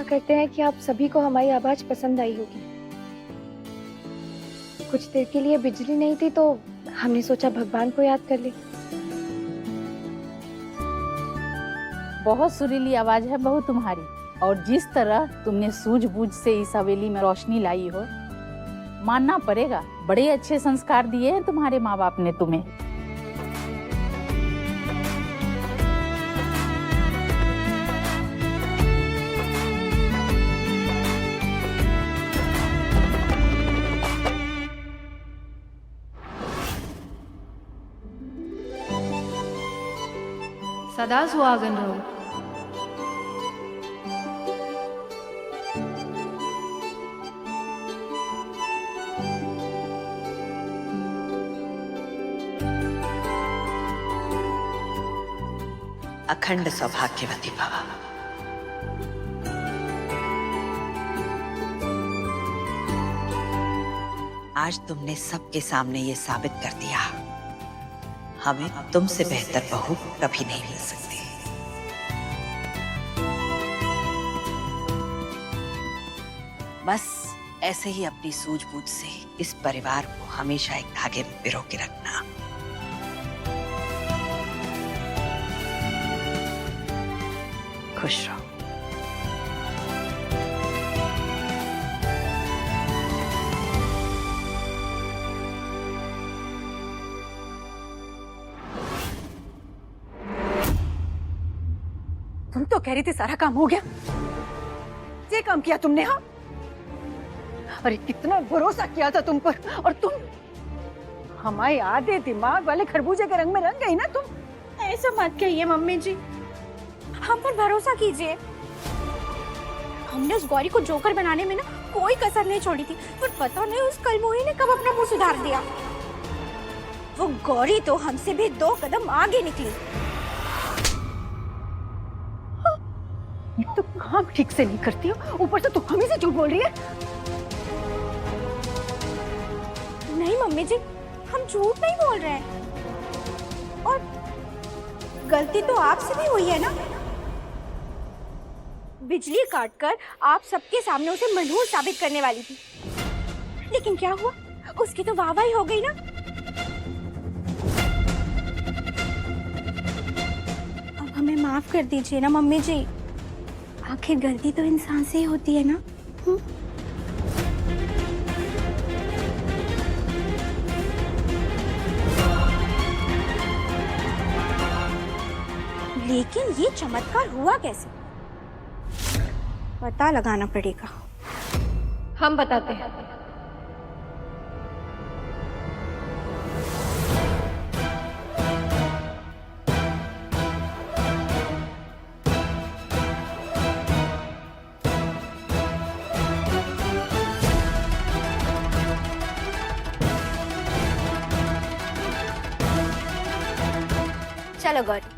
करते हैं कि आप सभी को हमारी आवाज पसंद आई होगी। कुछ देर के लिए बिजली नहीं थी तो हमने सोचा भगवान को याद कर ले। बहुत सुरीली आवाज है बहू तुम्हारी, और जिस तरह तुमने सूझबूझ से इस हवेली में रोशनी लाई हो, मानना पड़ेगा बड़े अच्छे संस्कार दिए हैं तुम्हारे माँ बाप ने तुम्हें। सदा सुहागन रहो। अखंड सौभाग्यवती भव। आज तुमने सबके सामने ये साबित कर दिया, हमें तुमसे बेहतर बहू कभी नहीं मिल सकती। बस ऐसे ही अपनी सूझबूझ से इस परिवार को हमेशा एक धागे में पिरो के रखना। खुश रहो। तुम तो कह रही थी सारा काम हो गया, ये काम किया तुमने? हाँ, अरे कितना भरोसा किया था तुम पर, और तुम हमारे आधे दिमाग वाले खरबूजे के रंग में रंग गई ना तुम। ऐसा मत कहिए मम्मी जी, हम पर भरोसा कीजिए। हमने उस गौरी को जोकर बनाने में ना कोई कसर नहीं छोड़ी थी, पर पता नहीं उस कलमोही ने कब अपना मुंह सुधार दिया। वो गौरी तो हमसे भी 2 कदम आगे निकली। एक तो काम ठीक से नहीं करती हो, ऊपर से तुम हमें से झूठ बोल रही है। नहीं मम्मी जी, हम झूठ नहीं बोल रहे हैं, और गलती तो आपसे भी हुई है ना। बिजली काटकर आप सबके सामने उसे मनहूस साबित करने वाली थी, लेकिन क्या हुआ, उसकी तो वाहवाही हो गई ना। अब हमें माफ कर दीजिए ना मम्मी जी, आखिर गलती तो इंसान से ही होती है ना। लेकिन ये चमत्कार हुआ कैसे, पता लगाना पड़ेगा। हम बताते हैं। चलो गौरी।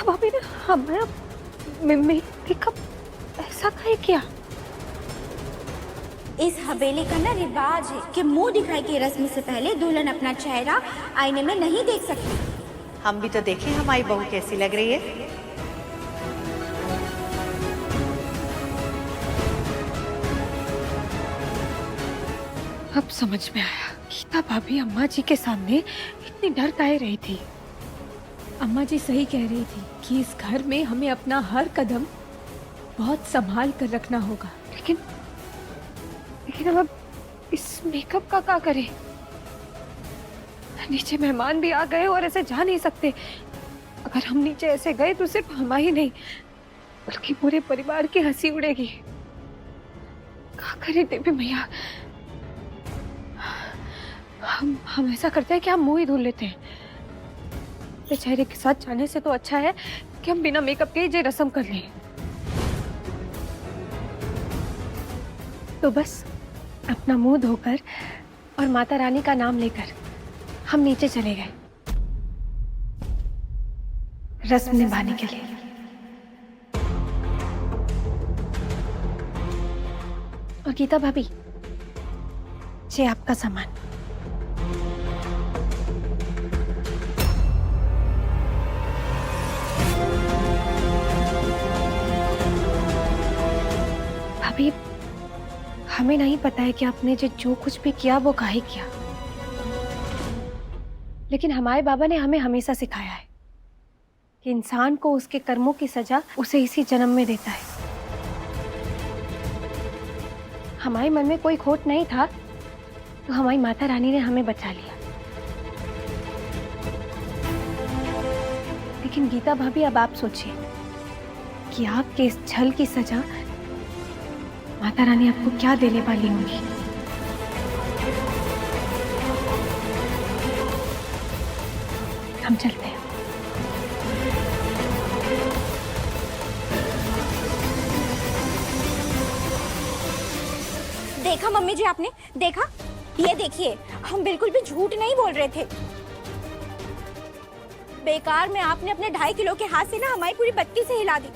भाभी ने हमारा मेकअप ऐसा काहे किया? इस हवेली का ना रिवाज है कि मुंह दिखाई की रस्म से पहले दुल्हन अपना चेहरा आईने में नहीं देख सकती। हम भी तो देखें हमारी बहू कैसी लग रही है। अब समझ में आया, गीता भाभी अम्मा जी के सामने इतनी डर काहे रही थी। अम्मा जी सही कह रही थी कि इस घर में हमें अपना हर कदम बहुत संभाल कर रखना होगा। लेकिन अब इस मेकअप का क्या करें? नीचे मेहमान भी आ गए और ऐसे जा नहीं सकते। अगर हम नीचे ऐसे गए तो सिर्फ हमारी नहीं बल्कि पूरे परिवार की हंसी उड़ेगी। क्या करें देवी मैया? हम ऐसा करते हैं कि हम मुंह ही धुल लेते हैं। चेहरे के साथ जाने से तो अच्छा है कि हम बिना मेकअप के ही ये रस्म कर लें। तो बस अपना मुंह धोकर और माता रानी का नाम लेकर हम नीचे चले गए रस्म निभाने के लिए। और गीता भाभी, ये आपका सामान। भाभी, हमें नहीं पता है कि आपने जो कुछ भी किया वो काहे किया, लेकिन हमारे बाबा ने हमें हमेशा सिखाया है कि इंसान को उसके कर्मों की सजा उसे इसी जन्म में देता है। हमारे मन में कोई खोट नहीं था तो हमारी माता रानी ने हमें बचा लिया। लेकिन गीता भाभी, अब आप सोचिए कि आपके इस छल की सजा माता रानी आपको क्या देने वाली होंगी। हम चलते हैं। देखा मम्मी जी, आपने देखा? ये देखिए, हम बिल्कुल भी झूठ नहीं बोल रहे थे। बेकार में आपने अपने 2.5 किलो के हाथ से ना हमारी पूरी बत्ती से हिला दी।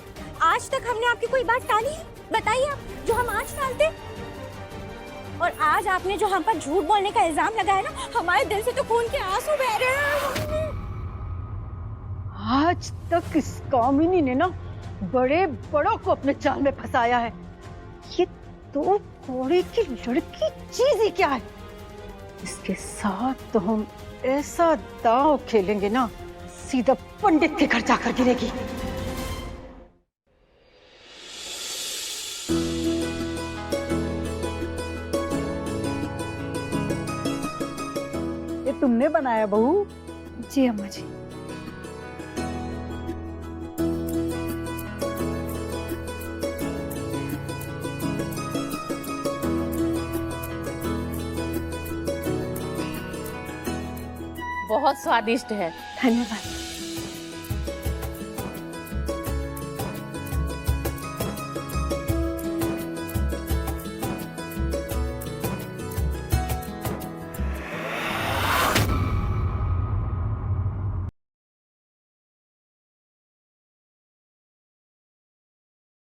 आज तक हमने आपकी कोई बात टाली है? बताइए आप, जो हम आज टालते। और आज आपने जो हम पर झूठ बोलने का इल्जाम लगाया ना, हमारे दिल से तो खून के आंसू बह रहे हैं। आज तक इस कामिनी ने ना बड़े बड़ों को अपने जाल में फंसाया है। ये तो घोड़े की लड़की चीज ही क्या है? इसके साथ तो हम ऐसा दांव खेलेंगे ना, सीधा पंडित के घर जाकर गिरेगी। ये तुमने बनाया बहू? जी अम्मा जी। बहुत स्वादिष्ट है। धन्यवाद।